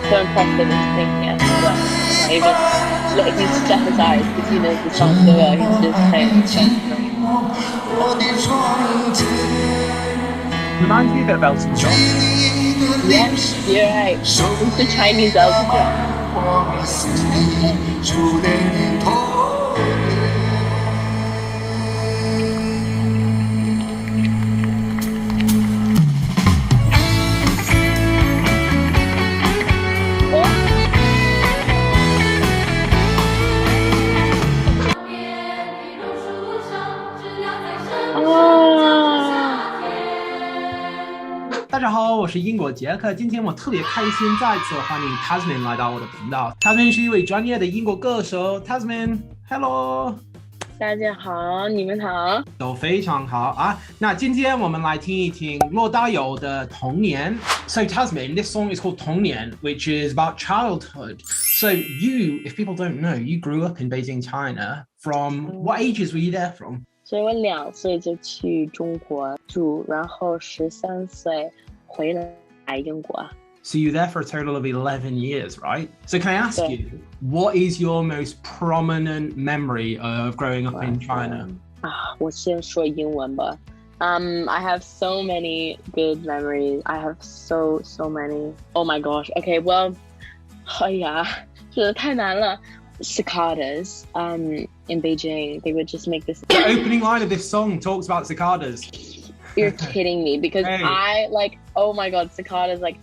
so impressive in singing as well. Not even letting him step aside because he knows the song so well. He's just playing so great. Reminds me a bit of Elton John. Yes, you're right. It's the Chinese Elton John. Oh. 大家好，我是英国杰克。今天我特别开心，再次欢迎 Tasman 来到我的频道。Tasman 是一位专业的英国歌手。Tasman，Hello。大家好，你们好，都非常好啊。那今天我们来听一听罗大佑的《童年》。So Tasman, this song is called 童年, which is about childhood. So you, if people don't know, you grew up in Beijing, China. From what ages were you there from? 所以我2岁就去中国住，然后13岁回来英国。So you're there for a total of 11 years, right? So can I ask you, what is your most prominent memory of growing up in China? 我先说英文吧。I have so many good memories. I have so many. Oh my gosh. Okay, well, 哎呀，这太难了。Cicadas, in Beijing, they would just make this. The opening line of this song talks about cicadas. You're kidding me, because Hey. I like, oh my god, cicadas like,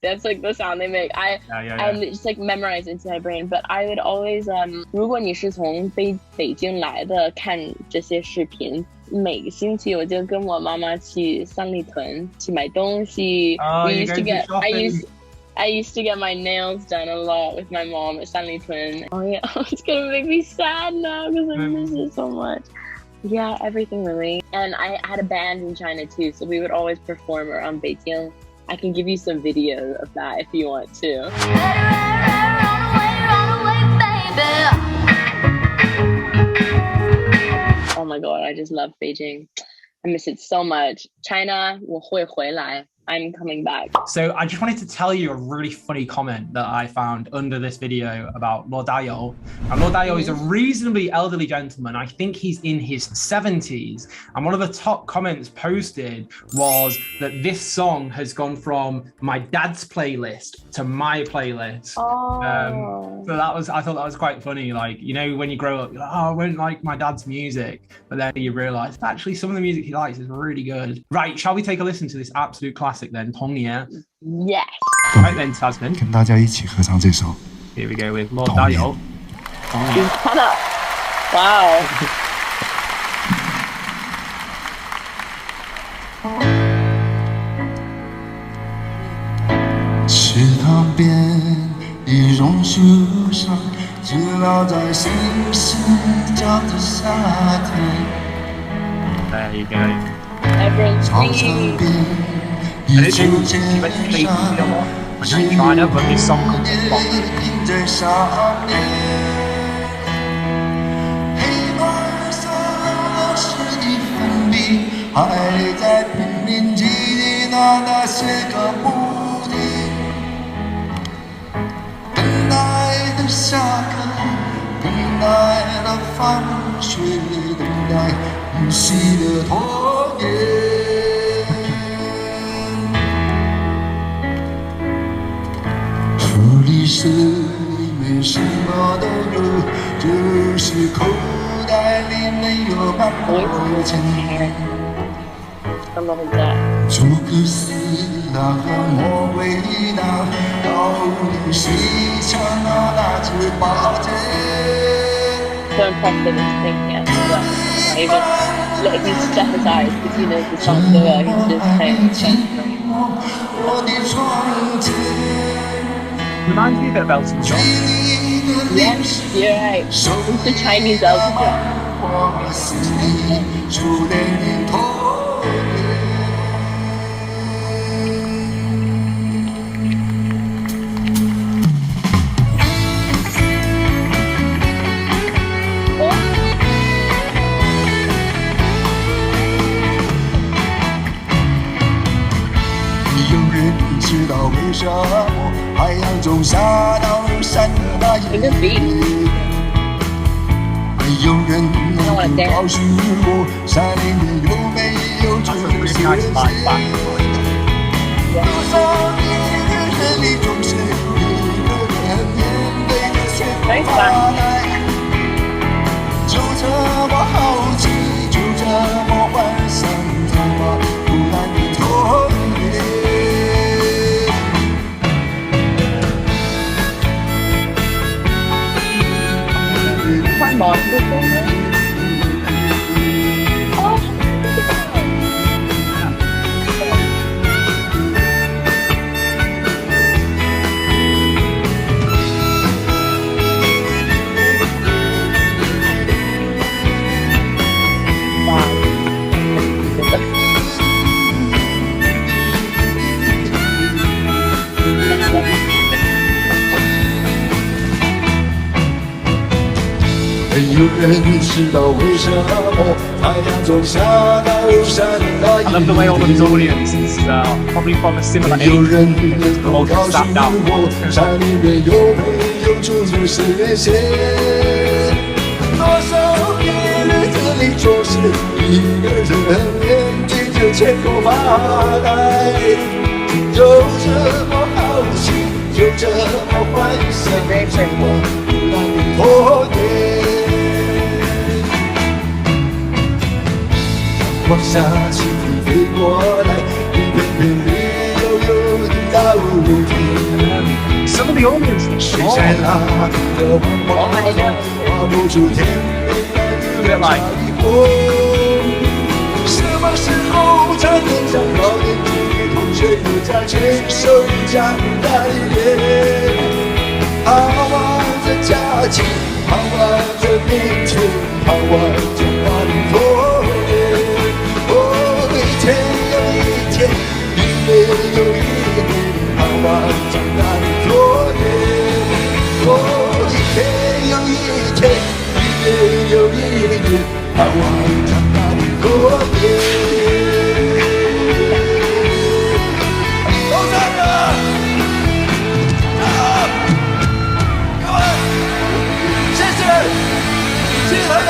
that's like the sound they make. And it's like memorized into my brain. But I would always 如果你是从北京来的看这些视频，每个星期我就跟我妈妈去三里屯去买东西。I used to get my nails done a lot with my mom at Sanlitun. Oh yeah, it's gonna make me sad now because I miss it so much. Yeah, everything really. And I had a band in China too, so we would always perform around Beijing. I can give you some video of that if you want to. Run away, baby. Oh my god, I just love Beijing. I miss it so much. China, 我会回来. I'm coming back. So I just wanted to tell you a really funny comment that I found under this video about Roda佑. And Roda佑is a reasonably elderly gentleman. I think he's in his 70s. And one of the top comments posted was that this song has gone from my dad's playlist to my playlist. Oh. So I thought that was quite funny. Like, you know, when you grow up, you're like, oh, I won't like my dad's music. But then you realize actually some of the music he likes is really good. Right, shall we take a listen to this absolute classic then, 童年? Yes. Right then, Tasman. 跟大家一起合唱这首 Here we go with Roda佑. 童年. Wow. 池塘边一榕树上，知了在声声叫着夏天。 There you go. Everyone's 操 singing. 场边 And 一 it's 株 interesting, 剑 you mentioned 上， when you're in China, but this song comes from 停在上面。黑板上老师的粉笔，还在拼命记忆那些个不停。等待的下课，等待的放学，等待呼吸的童年。福利社里没什么都有，就是口袋里没有半毛钱。 I love that. 诸葛四大和魔鬼大，到底谁抢到那支宝剑？ So impressive in singing as well. Not even letting him step aside because he knows the song so well. He's just playing so great. 我的窗前。 Reminds me a bit of Elton John. Yes, you're right. It's the Chinese Elton John. 你永远知道道为什么太阳从下到山的那一夜，没有人能告诉我山里面有没有这个世界。多少年的人里总是一个人面对着雪花来，就这么好奇，就这么幻想，怎么突然的童年。快忙的童年。没有人知道为什么太阳从下到山那一夜。 I love the way all of his audience is probably from a similar age. 没有人能告诉我山里面有没有住着神仙。多少年日子里总是一个人面对着天空发呆，就这么好奇，就这么幻想，怎么突然的童年。往下起飞飞过来，一片片绿油油的大雾天。Some of the audience 谁在那的光芒画不出甜美的彩虹。什么时候才能像高年级的同学又在牵手讲爱恋？盼望着假期，盼望着明天，盼望着那里童年。一天又一天，一年又一年，盼望长大的童年。一天又一天，一年又一年，盼望长大的童年。都站着！各位，谢谢，谢谢他们。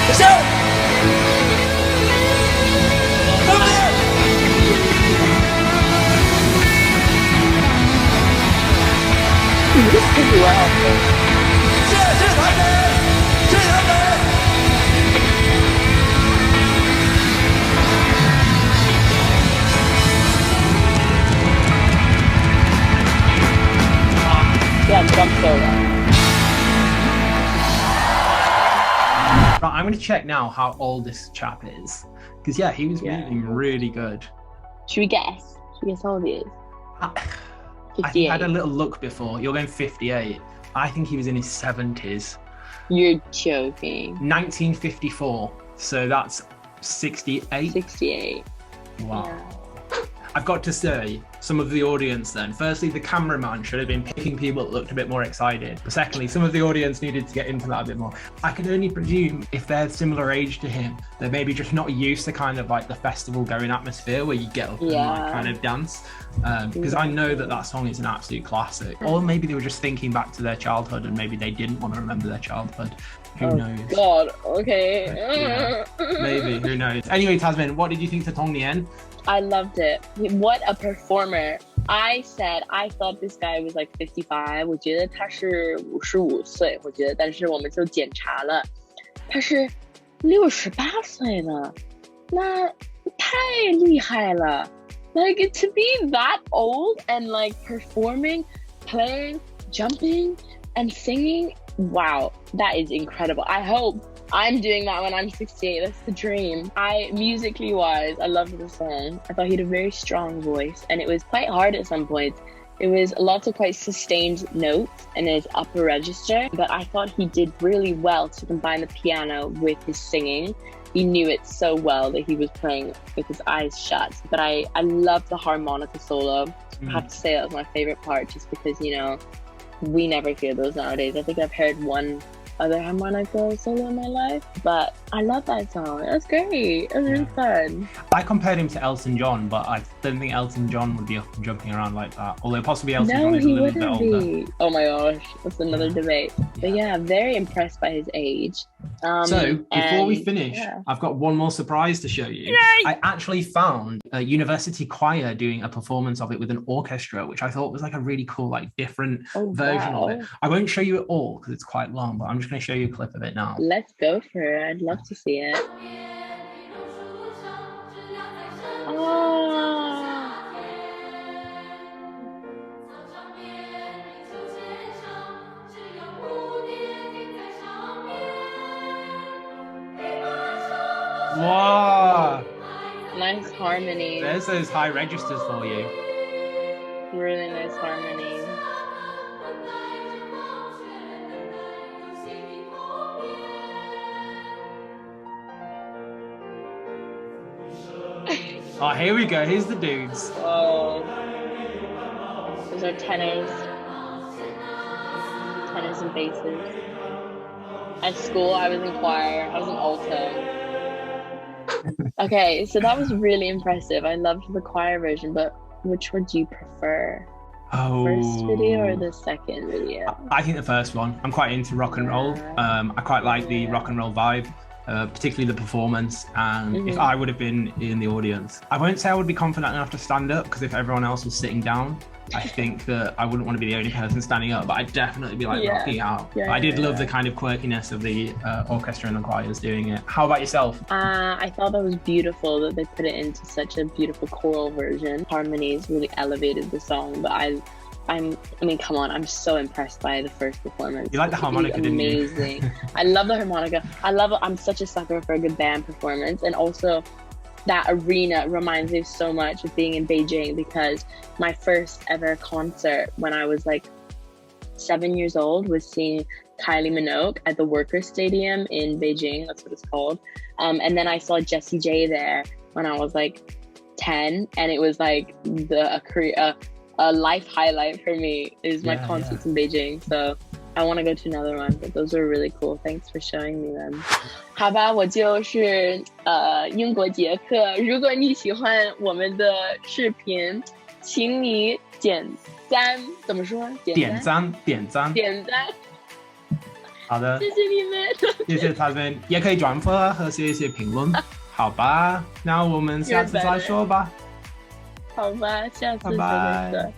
谢谢。对不对？谢谢他们，谢谢他们。Yeah, jump solo. Right, I'm going to check now how old this chap is. Because, yeah, he was moving really good. Should we guess? Should we guess how old he is? I had a little look before. You're going 58. I think he was in his 70s. You're joking. 1954. So that's 68. 68. Wow. Yeah. I've got to say, some of the audience then. Firstly, the cameraman should have been picking people that looked a bit more excited. But secondly, some of the audience needed to get into that a bit more. I can only presume if they're similar age to him, they're maybe just not used to kind of like the festival going atmosphere where you get up and like kind of dance. Because I know that song is an absolute classic. Or maybe they were just thinking back to their childhood and maybe they didn't want to remember their childhood. Who knows? God, okay. Yeah, maybe, who knows? Anyway, Tasmin, what did you think to童年? I loved it. What a performer. I thought this guy was like 55. 我觉得他是55岁，我觉得，但是我们就检查了，他是68岁了，那太厉害了。Like to be that old and like performing, playing, jumping, and singing. Wow, that is incredible. I hope I'm doing that when I'm 68. That's the dream. Musically wise, I loved the song. I thought he had a very strong voice and it was quite hard at some points. It was lots of quite sustained notes in his upper register, but I thought he did really well to combine the piano with his singing. He knew it so well that he was playing with his eyes shut. But I loved the harmonica solo. I have to say that was my favorite part just because, you know, we never hear those nowadays. I think I've heard one other harmonica solo in my life, but I love that song. It was great. It was really fun. I compared him to Elton John, but I don't think Elton John would be up and jumping around like that. Although possibly Elton John is a little bit older. Oh my gosh, that's another debate. But yeah, very impressed by his age. So before we finish, I've got one more surprise to show you. Yay! I actually found a university choir doing a performance of it with an orchestra, which I thought was like a really cool, like different version of it. I won't show you it all because it's quite long, but I'm just going to show you a clip of it now. Let's go for it. I'd love to see it. Wow. Nice harmony. There's those high registers for you. Really nice harmony. Oh, here we go. Here's the dudes. Oh. Those are tenors. Tenors and basses. At school, I was in choir. I was in alto. Okay, so that was really impressive. I loved the choir version, but which one do you prefer? First video or the second video? I think the first one. I'm quite into rock and roll. I quite like the rock and roll vibe. Particularly the performance, and if I would have been in the audience, I won't say I would be confident enough to stand up, because if everyone else was sitting down, I think that I wouldn't want to be the only person standing up, but I'd definitely be like rocking out. I did love the kind of quirkiness of the orchestra and the choirs doing it. How about yourself? I thought that was beautiful that they put it into such a beautiful choral version. Harmonies really elevated the song, but I mean, come on, I'm so impressed by the first performance. You like the harmonica, didn't you? Amazing. I love the harmonica. I'm such a sucker for a good band performance. And also that arena reminds me so much of being in Beijing, because my first ever concert when I was like 7 years old was seeing Kylie Minogue at the Workers Stadium in Beijing. That's what it's called. And then I saw Jessie J there when I was like 10. And it was like a life highlight for me is my concerts in Beijing. So I want to go to another one, but those are really cool. Thanks for showing me them. 好吧，我就是英国杰克。如果你喜欢我们的视频，请你点赞。怎么说？点赞。好的，谢谢你们。谢谢他们，也可以转发和写一些评论。好吧，那我们下次再说吧。好吧，下次再说。